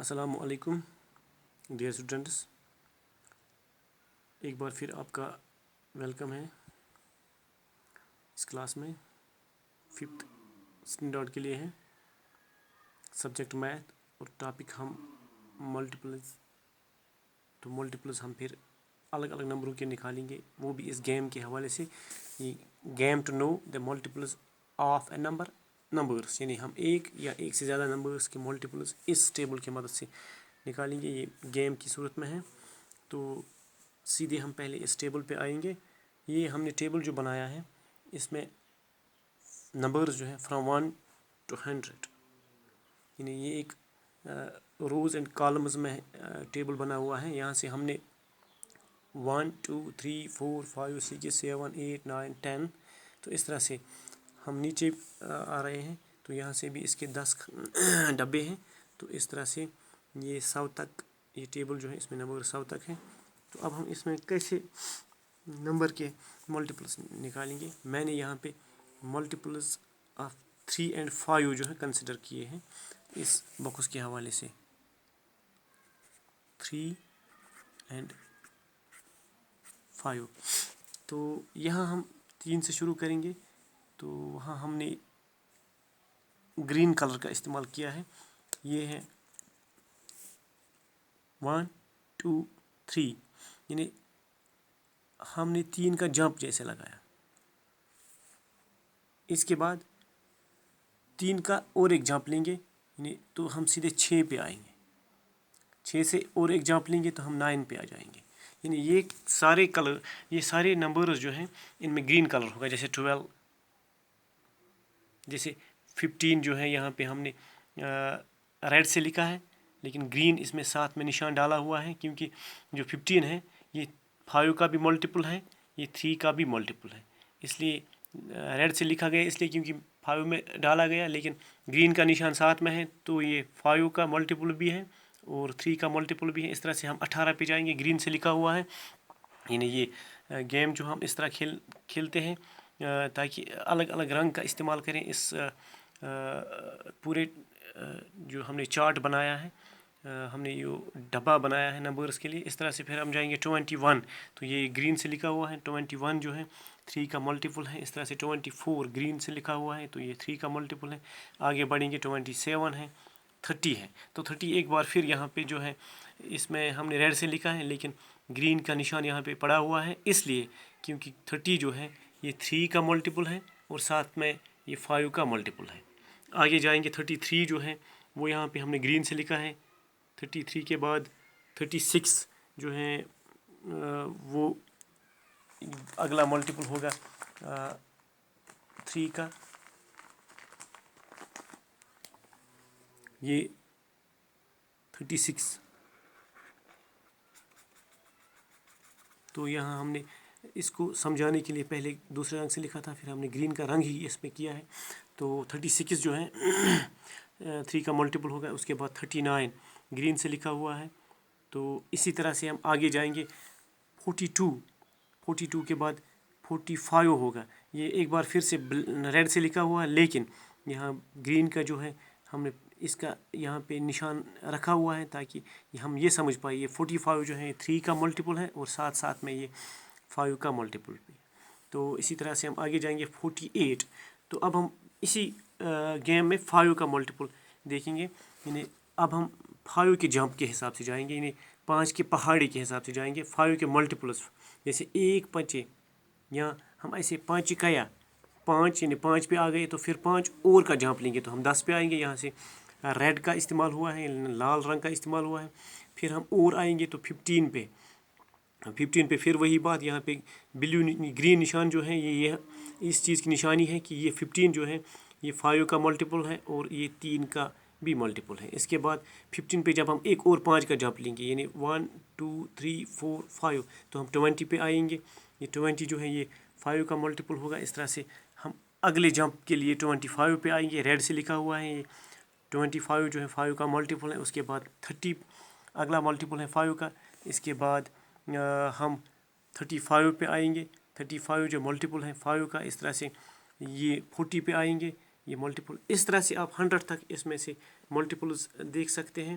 السلام علیکم dear students, ایک بار پھر آپ کا ویلکم ہے اس کلاس میں 5th اسٹینڈرڈ کے لیے ہے سبجیکٹ میتھ اور ٹاپک ہم ملٹیپلز ہم پھر الگ الگ نمبروں کے نکالیں گے، وہ بھی اس گیم کے حوالے سے، یہ game to know the multiples of a numbers, یعنی ہم ایک یا ایک سے زیادہ نمبرس کے ملٹیپلز اس ٹیبل کی مدد سے نکالیں گے. یہ گیم کی صورت میں ہے. تو سیدھے ہم پہلے اس ٹیبل پہ آئیں گے. یہ ہم نے ٹیبل جو بنایا ہے اس میں نمبرز جو ہیں فرام 1 to 100، یعنی یہ ایک روز اینڈ کالمز میں ٹیبل بنا ہوا ہے. یہاں سے ہم نے 1 2 3 4 5 6 7 8 9 10، تو اس طرح سے ہم نیچے آ رہے ہیں. تو یہاں سے بھی اس کے 10 ڈبے ہیں. تو اس طرح سے یہ 100 تک یہ ٹیبل جو ہے اس میں نمبر 100 تک ہے. تو اب ہم اس میں کیسے نمبر کے ملٹیپلس نکالیں گے. میں نے یہاں پہ ملٹیپلس آف 3 and 5 جو ہے کنسیڈر کیے ہیں اس باکس کے حوالے سے. 3 and 5، تو یہاں ہم 3 سے شروع کریں گے. تو وہاں ہم نے گرین کلر کا استعمال کیا ہے. یہ ہے 1 2 3، یعنی ہم نے 3 کا جمپ جیسے لگایا. اس کے بعد 3 کا اور ایک جمپ لیں گے، یعنی تو ہم سیدھے 6 پہ آئیں گے. 6 سے اور ایک جمپ لیں گے تو ہم 9 پہ آ جائیں گے. یعنی یہ سارے کلر، یہ سارے نمبرز جو ہیں ان میں گرین کلر ہوگا. جیسے 12، جیسے 15 جو ہے یہاں پہ ہم نے ریڈ سے لکھا ہے، لیکن گرین اس میں ساتھ میں نشان ڈالا ہوا ہے کیونکہ جو 15 ہے یہ 5 کا بھی ملٹیپل ہے، یہ 3 کا بھی ملٹیپل ہے. اس لیے ریڈ سے لکھا گیا اس لیے کیونکہ 5 میں ڈالا گیا، لیکن گرین کا نشان ساتھ میں ہے تو یہ 5 کا ملٹیپل بھی ہے اور 3 کا ملٹیپل بھی ہے. اس طرح سے ہم 18 پہ جائیں گے. گرین سے لکھا ہوا ہے. یعنی یہ گیم جو ہم اس طرح کھیلتے ہیں تاکہ الگ الگ رنگ کا استعمال کریں. اس پورے جو ہم نے چارٹ بنایا ہے، ہم نے یہ ڈبہ بنایا ہے نمبرز کے لیے. اس طرح سے پھر ہم جائیں گے 21، تو یہ گرین سے لکھا ہوا ہے. 21 جو ہے 3 کا ملٹیپل ہے. اس طرح سے 24 گرین سے لکھا ہوا ہے تو یہ 3 کا ملٹیپل ہے. آگے بڑھیں گے 27 ہے، 30 ہے. تو 30 ایک بار پھر یہاں پہ جو ہے اس میں ہم نے ریڈ سے لکھا ہے، لیکن گرین کا نشان یہاں پہ پڑا ہوا ہے اس لیے کیونکہ 30 جو ہے یہ 3 کا ملٹیپل ہے اور ساتھ میں یہ 5 کا ملٹیپل ہے. آگے جائیں گے 33 جو ہے وہ یہاں پہ ہم نے گرین سے لکھا ہے. 33 کے بعد 36 جو ہے وہ اگلا ملٹیپل ہوگا 3 کا. یہ 36، تو یہاں ہم نے اس کو سمجھانے کے لیے پہلے دوسرے رنگ سے لکھا تھا، پھر ہم نے گرین کا رنگ ہی اس میں کیا ہے. تو 36 جو ہے 3 کا ملٹیپل ہوگا. اس کے بعد 39 گرین سے لکھا ہوا ہے. تو اسی طرح سے ہم آگے جائیں گے 42 کے بعد 45 ہوگا. یہ ایک بار پھر سے ریڈ سے لکھا ہوا ہے، لیکن یہاں گرین کا جو ہے ہم نے اس کا یہاں پہ نشان رکھا ہوا ہے تاکہ ہم یہ سمجھ پائے یہ 45 جو ہے 3 کا ملٹیپل ہے اور ساتھ ساتھ میں یہ 5 کا ملٹیپل بھی. تو اسی طرح سے ہم آگے جائیں گے 48. تو اب ہم اسی گیم میں 5 کا ملٹیپل دیکھیں گے. یعنی اب ہم 5 کے جمپ کے حساب سے جائیں گے، یعنی 5 کے پہاڑی کے حساب سے جائیں گے. 5 کے ملٹیپلس جیسے 1 5، یا ہم ایسے 5 کیا 5، یعنی 5 پہ آ گئے تو پھر 5 اور کا جمپ لیں گے تو ہم 10 پہ آئیں گے. یہاں سے ریڈ کا استعمال ہوا ہے، لال رنگ کا استعمال ہوا ہے. پھر ہم اور آئیں گے تو 15 پہ پھر وہی بات. یہاں پہ بلیو گرین نشان جو ہے یہ اس چیز کی نشانی ہے کہ یہ 15 جو ہے یہ 5 کا ملٹیپل ہے اور یہ 3 کا بھی ملٹیپل ہے. اس کے بعد 15 پہ جب ہم ایک اور 5 کا جمپ لیں گے، یعنی 1 2 3 4 5، تو ہم 20 پہ آئیں گے. یہ 20 جو ہے یہ 5 کا ملٹیپل ہوگا. اس طرح سے ہم اگلے جمپ کے لیے 25 پہ آئیں گے. ریڈ سے لکھا ہوا ہے یہ 25 جو ہے 5 کا ملٹیپل ہے. اس کے بعد 30 اگلا ملٹیپل ہے 5 کا. اس کے بعد ہم 35 پہ آئیں گے. 35 جو ملٹیپل ہے 5 کا. اس طرح سے یہ 40 پہ آئیں گے، یہ ملٹیپل. اس طرح سے آپ 100 تک اس میں سے ملٹیپلز دیکھ سکتے ہیں.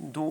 2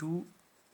2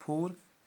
4।